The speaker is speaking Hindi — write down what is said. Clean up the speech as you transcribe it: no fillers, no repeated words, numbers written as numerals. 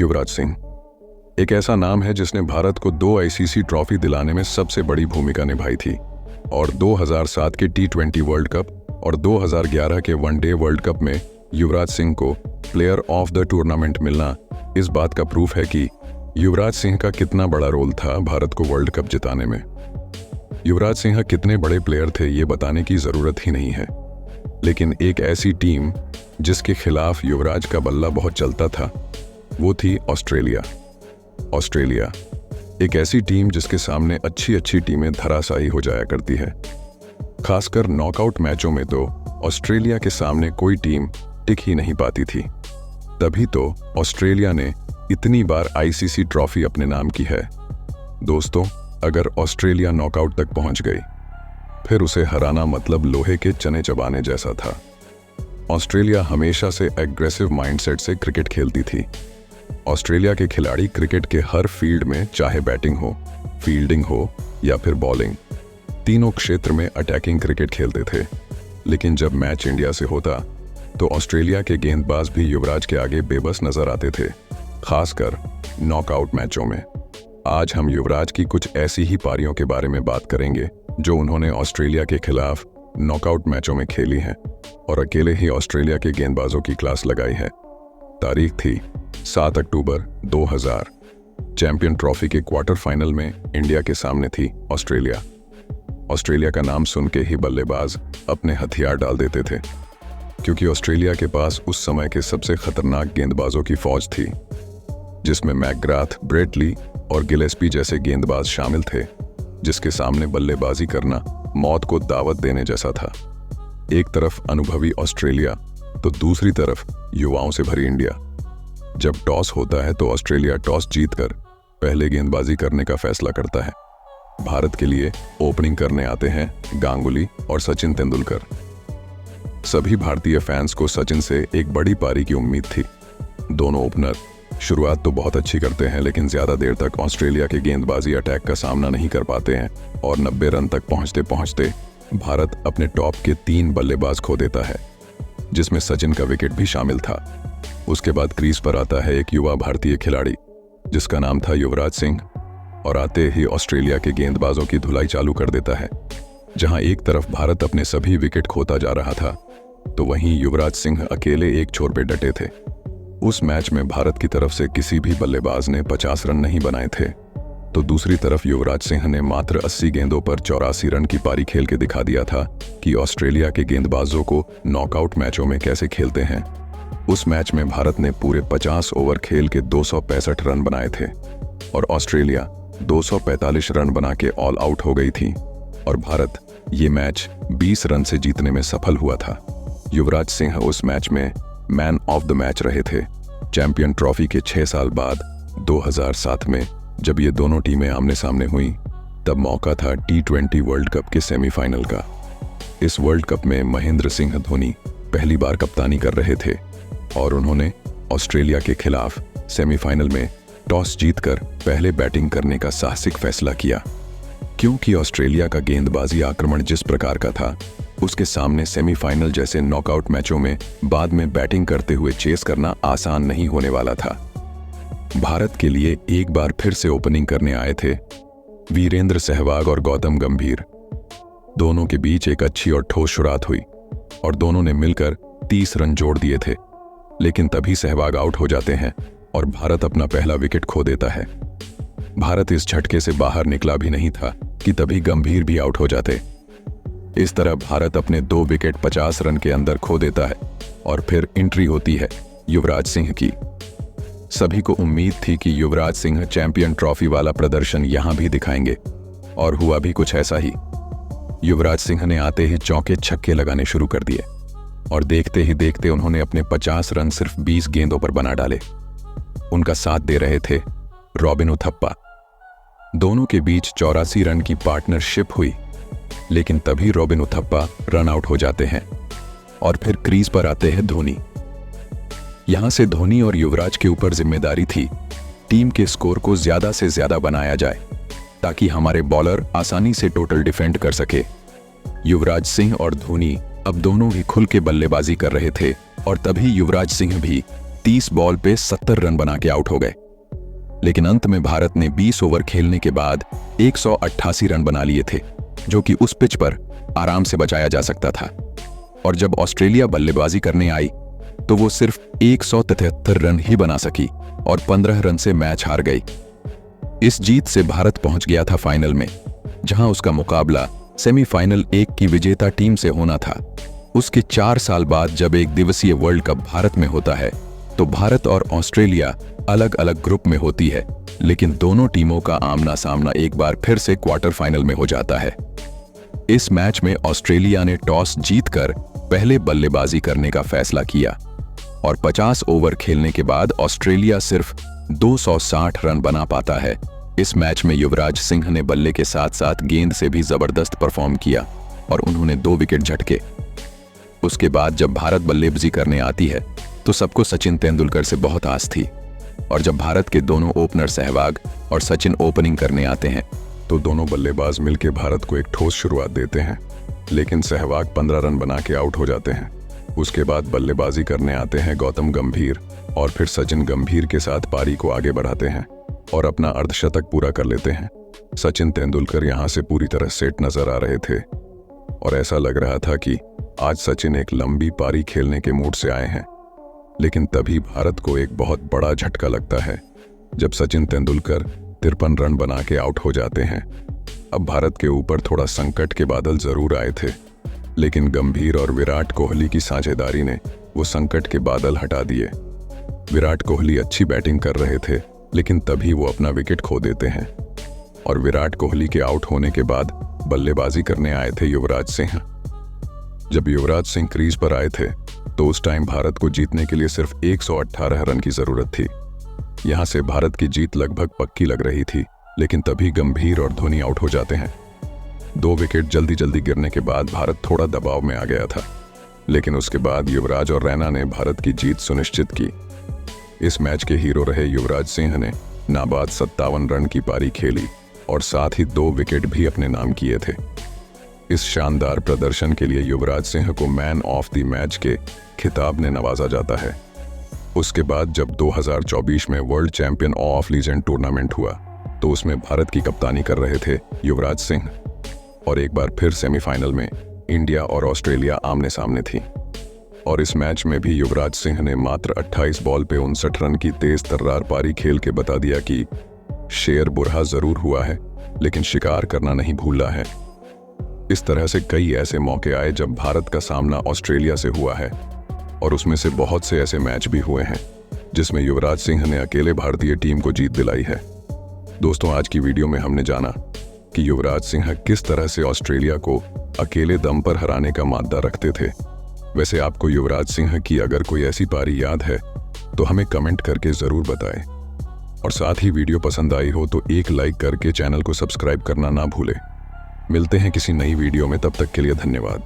युवराज सिंह एक ऐसा नाम है जिसने भारत को 2 आईसीसी ट्रॉफी दिलाने में सबसे बड़ी भूमिका निभाई थी और 2007 के टी20 वर्ल्ड कप और 2011 के वनडे वर्ल्ड कप में युवराज सिंह को प्लेयर ऑफ द टूर्नामेंट मिलना इस बात का प्रूफ है कि युवराज सिंह का कितना बड़ा रोल था भारत को वर्ल्ड कप जिताने में। युवराज सिंह कितने बड़े प्लेयर थे ये बताने की ज़रूरत ही नहीं है, लेकिन एक ऐसी टीम जिसके खिलाफ युवराज का बल्ला बहुत चलता था वो थी ऑस्ट्रेलिया। एक ऐसी टीम जिसके सामने अच्छी टीमें धराशायी हो जाया करती है। खासकर नॉकआउट मैचों में तो ऑस्ट्रेलिया के सामने कोई टीम टिक ही नहीं पाती थी। तभी तो ऑस्ट्रेलिया ने इतनी बार आईसीसी ट्रॉफी अपने नाम की है। दोस्तों, अगर ऑस्ट्रेलिया नॉकआउट तक पहुंच गई फिर उसे हराना मतलब लोहे के चने चबाने जैसा था। ऑस्ट्रेलिया हमेशा से एग्रेसिव माइंडसेट से क्रिकेट खेलती थी। ऑस्ट्रेलिया के खिलाड़ी क्रिकेट के हर फील्ड में, चाहे बैटिंग हो, फील्डिंग हो या फिर बॉलिंग, तीनों क्षेत्र में अटैकिंग क्रिकेट खेलते थे। लेकिन जब मैच इंडिया से होता तो ऑस्ट्रेलिया के गेंदबाज भी युवराज के आगे बेबस नजर आते थे, खासकर नॉकआउट मैचों में। आज हम युवराज की कुछ ऐसी ही पारियों के बारे में बात करेंगे जो उन्होंने ऑस्ट्रेलिया के खिलाफ नॉकआउट मैचों में खेली हैं और अकेले ही ऑस्ट्रेलिया के गेंदबाजों की क्लास लगाई है। तारीख थी 7 अक्टूबर 2000। चैंपियन ट्रॉफी के क्वार्टर फाइनल में इंडिया के सामने थी ऑस्ट्रेलिया। ऑस्ट्रेलिया का नाम सुन के ही बल्लेबाज अपने हथियार डाल देते थे, क्योंकि ऑस्ट्रेलिया के पास उस समय के सबसे खतरनाक गेंदबाजों की फौज थी, जिसमें मैकग्राथ, ब्रेट ली और गिलेस्पी जैसे गेंदबाज शामिल थे, जिसके सामने बल्लेबाजी करना मौत को दावत देने जैसा था। एक तरफ अनुभवी ऑस्ट्रेलिया तो दूसरी तरफ युवाओं से भरी इंडिया। जब टॉस होता है तो ऑस्ट्रेलिया टॉस जीतकर पहले गेंदबाजी करने का फैसला करता है। भारत के लिए ओपनिंग करने आते हैं गांगुली और सचिन तेंदुलकर। सभी भारतीय फैंस को सचिन से एक बड़ी पारी की उम्मीद थी। दोनों ओपनर शुरुआत तो बहुत अच्छी करते हैं, लेकिन ज्यादा देर तक ऑस्ट्रेलिया के गेंदबाजी अटैक का सामना नहीं कर पाते हैं और 90 रन तक पहुंचते पहुंचते भारत अपने टॉप के 3 बल्लेबाज खो देता है, जिसमें सचिन का विकेट भी शामिल था। उसके बाद क्रीज पर आता है एक युवा भारतीय खिलाड़ी जिसका नाम था युवराज सिंह, और आते ही ऑस्ट्रेलिया के गेंदबाजों की धुलाई चालू कर देता है। जहां एक तरफ भारत अपने सभी विकेट खोता जा रहा था तो वहीं युवराज सिंह अकेले एक छोर पे डटे थे। उस मैच में भारत की तरफ से किसी भी बल्लेबाज ने 50 रन नहीं बनाए थे, तो दूसरी तरफ युवराज सिंह ने मात्र 80 गेंदों पर 84 रन की पारी खेल के दिखा दिया था कि ऑस्ट्रेलिया के गेंदबाजों को नॉकआउट मैचों में कैसे खेलते हैं। उस मैच में भारत ने पूरे 50 ओवर खेल के 265 रन बनाए थे और ऑस्ट्रेलिया 245 रन बना के ऑल आउट हो गई थी और भारत ये मैच 20 रन से जीतने में सफल हुआ था। युवराज सिंह उस मैच में मैन ऑफ द मैच रहे थे। चैंपियन ट्रॉफी के 6 साल बाद 2007 में जब ये दोनों टीमें आमने सामने हुई तब मौका था टी20 वर्ल्ड कप के सेमीफाइनल का। इस वर्ल्ड कप में महेंद्र सिंह धोनी पहली बार कप्तानी कर रहे थे और उन्होंने ऑस्ट्रेलिया के खिलाफ सेमीफाइनल में टॉस जीतकर पहले बैटिंग करने का साहसिक फैसला किया। क्योंकि ऑस्ट्रेलिया का गेंदबाजी आक्रमण जिस प्रकार का था, उसके सामने सेमीफाइनल जैसे नॉकआउट मैचों में बाद में बैटिंग करते हुए चेस करना आसान नहीं होने वाला था। भारत के लिए एक बार फिर से ओपनिंग करने आए थे वीरेंद्र सहवाग और गौतम गंभीर। दोनों के बीच एक अच्छी और ठोस शुरुआत हुई और दोनों ने मिलकर 30 रन जोड़ दिए थे, लेकिन तभी सहवाग आउट हो जाते हैं और भारत अपना पहला विकेट खो देता है। भारत इस झटके से बाहर निकला भी नहीं था कि तभी गंभीर भी आउट हो जाते। इस तरह भारत अपने 2 विकेट 50 रन के अंदर खो देता है और फिर एंट्री होती है युवराज सिंह की। सभी को उम्मीद थी कि युवराज सिंह चैंपियन ट्रॉफी वाला प्रदर्शन यहां भी दिखाएंगे और हुआ भी कुछ ऐसा ही। युवराज सिंह ने आते ही चौके छक्के लगाने शुरू कर दिए और देखते ही देखते उन्होंने अपने 50 रन सिर्फ 20 गेंदों पर बना डाले। उनका साथ दे रहे थे रॉबिन उथप्पा। दोनों के बीच 84 रन की पार्टनरशिप हुई, लेकिन तभी रॉबिन उथप्पा रन आउट हो जाते हैं और फिर क्रीज पर आते हैं धोनी। यहां से धोनी और युवराज के ऊपर जिम्मेदारी थी टीम के स्कोर को ज्यादा से ज्यादा बनाया जाए ताकि हमारे बॉलर आसानी से टोटल डिफेंड कर सके। युवराज सिंह और धोनी अब दोनों ही खुल के बल्लेबाजी कर रहे थे और तभी युवराज सिंह भी 30 बॉल पे 70 रन बना के आउट हो गए। लेकिन अंत में भारत ने 20 ओवर खेलने के बाद 188 रन बना लिए थे, जो कि उस पिच पर आराम से बचाया जा सकता था। और जब ऑस्ट्रेलिया बल्लेबाजी करने आई तो वो सिर्फ 173 रन ही बना सकी और 15 रन से मैच हार गई। इस जीत से भारत पहुंच गया था फाइनल में, जहां उसका मुकाबला सेमीफाइनल 1 की विजेता टीम से होना था। उसके 4 साल बाद जब एक दिवसीय वर्ल्ड कप भारत में होता है तो भारत और ऑस्ट्रेलिया अलग अलग ग्रुप में होती है, लेकिन दोनों टीमों का आमना सामना एक बार फिर से क्वार्टर फाइनल में हो जाता है। इस मैच में ऑस्ट्रेलिया ने टॉस जीतकर पहले बल्लेबाजी करने का फैसला किया और 50 ओवर खेलने के बाद ऑस्ट्रेलिया सिर्फ 260 रन बना पाता है। इस मैच में युवराज सिंह ने बल्ले के साथ साथ गेंद से भी जबरदस्त परफॉर्म किया और उन्होंने 2 विकेट झटके। उसके बाद जब भारत बल्लेबाजी करने आती है तो सबको सचिन तेंदुलकर से बहुत आस थी, और जब भारत के दोनों ओपनर सहवाग और सचिन ओपनिंग करने आते हैं तो दोनों बल्लेबाज मिलकर भारत को एक ठोस शुरुआत देते हैं, लेकिन सहवाग 15 रन बना के आउट हो जाते हैं। उसके बाद बल्लेबाजी करने आते हैं गौतम गंभीर और फिर सचिन गंभीर के साथ पारी को आगे बढ़ाते हैं और अपना अर्धशतक पूरा कर लेते हैं। सचिन तेंदुलकर यहाँ से पूरी तरह सेट नजर आ रहे थे और ऐसा लग रहा था कि आज सचिन एक लंबी पारी खेलने के मूड से आए हैं। लेकिन तभी भारत को एक बहुत बड़ा झटका लगता है जब सचिन तेंदुलकर 53 रन बना के आउट हो जाते हैं। अब भारत के ऊपर थोड़ा संकट के बादल जरूर आए थे, लेकिन गंभीर और विराट कोहली की साझेदारी ने वो संकट के बादल हटा दिए। विराट कोहली अच्छी बैटिंग कर रहे थे, लेकिन तभी वो अपना विकेट खो देते हैं और विराट कोहली के आउट होने के बाद बल्लेबाजी करने आए थे युवराज सिंह। जब युवराज सिंह क्रीज पर आए थे तो उस टाइम भारत को जीतने के लिए सिर्फ 118 रन की जरूरत थी। यहां से भारत की जीत लगभग पक्की लग रही थी, लेकिन तभी गंभीर और धोनी आउट हो जाते हैं। 2 विकेट जल्दी जल्दी गिरने के बाद भारत थोड़ा दबाव में आ गया था, लेकिन उसके बाद युवराज और रैना ने भारत की जीत सुनिश्चित की। इस मैच के हीरो रहे युवराज सिंह ने नाबाद 57 रन की पारी खेली और साथ ही 2 विकेट भी अपने नाम किए थे। इस शानदार प्रदर्शन के लिए युवराज सिंह को मैन ऑफ द मैच के खिताब ने नवाजा जाता है। उसके बाद जब 2024 में world champion of legend tournament हुआ तो उसमें भारत की कप्तानी कर रहे थे युवराज सिंह, और एक बार फिर सेमीफाइनल में इंडिया और ऑस्ट्रेलिया आमने सामने थी। और इस मैच में भी युवराज सिंह ने मात्र 28 बॉल पे 59 रन की तेज तर्रार पारी खेल के बता दिया कि शेर बुरहा जरूर हुआ है, लेकिन शिकार करना नहीं भूला है। इस तरह से कई ऐसे मौके आए जब भारत का सामना ऑस्ट्रेलिया से हुआ है, और उसमें से बहुत से ऐसे मैच भी हुए हैं जिसमें युवराज सिंह ने अकेले भारतीय टीम को जीत दिलाई है। दोस्तों, आज की वीडियो में हमने जाना कि युवराज सिंह किस तरह से ऑस्ट्रेलिया को अकेले दम पर हराने का माद्दा रखते थे। वैसे आपको युवराज सिंह की अगर कोई ऐसी पारी याद है तो हमें कमेंट करके जरूर बताएं, और साथ ही वीडियो पसंद आई हो तो एक लाइक करके चैनल को सब्सक्राइब करना ना भूलें। मिलते हैं किसी नई वीडियो में, तब तक के लिए धन्यवाद।